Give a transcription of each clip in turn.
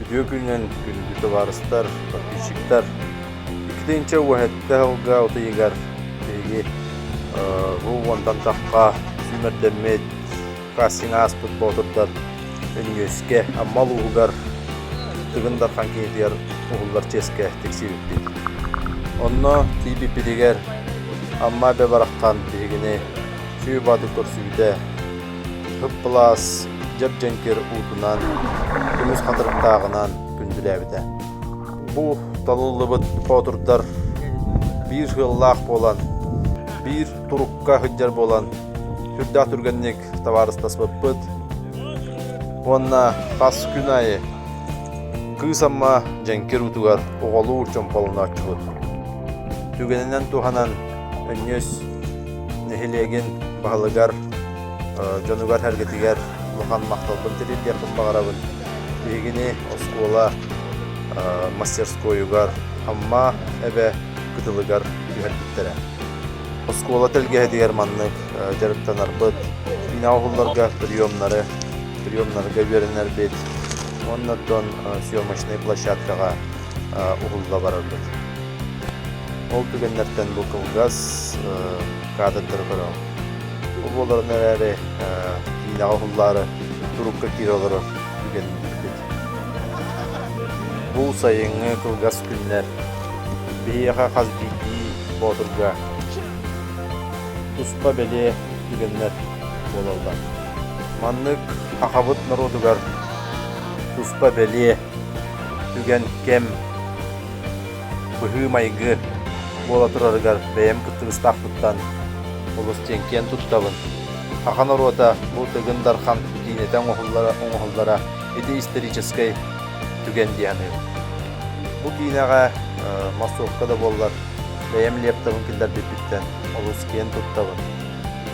Күтүө күнен күндү барыстар, подписчиктар. Икидинче уахетте алга отыйгар теги ондан таққа сүмердемет кассинас футболдар өнөске аммал угар тыгындар ханкетер угулдар ческе тексибит. Онно тиби пиригер амма бе барактан тегине сүй бады көрсүдө хыплас жеп-женкер утунан күмүс катырыктагынан күндүләбиде. Бу талылыбыт потурдар бир хыллах болан, бир турукка хыджар болан, хүрдә түргенник товарыстас быппыт. Онна хас күн айы кысамма женкер утугар оголу урчон полуна чугут. Түгененен туханан өннөс нехилеген бағылыгар жонугар хәргетигер лухан мақталбын терилдер бағарабын. Бегіне оскола мастерскойугар амма әбе күтілігар үйәлбіттері. Оскола тәлге әдігер маннык жарыптанар бұд. Бина оғылларға приемнарға берінер бет. Оннаттон съемочный площадкаға оғылға барар бұд. Ол түгенлерден бұл кылгас кадырдыр көрі. Ол оларын әрі бина оғыллары турукка киралары түген бит. Бұл сайыңы кылгас күнлер бейеға қазбейді бодырға тұспа бәле түгенлер болалдан. Маннык ақабыт народугар тұспа бәле түген кем бұғы майғы бола тұрарығар бәйім күттігістақпыттан олыс тенкен тұттабын. Ақан орода бұл түгіндар хан дейнетен оңғылдара еде историческай түген дейіні. Бұл дейінаға массовка да болар. Бәйім лептабын келдер бепіттен олыс кен тұттабын.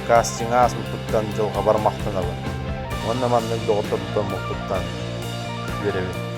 Кастинга асыл тұттан жылға бармақтанабын. Онна манның доғытырдан мұқтыттан беребін.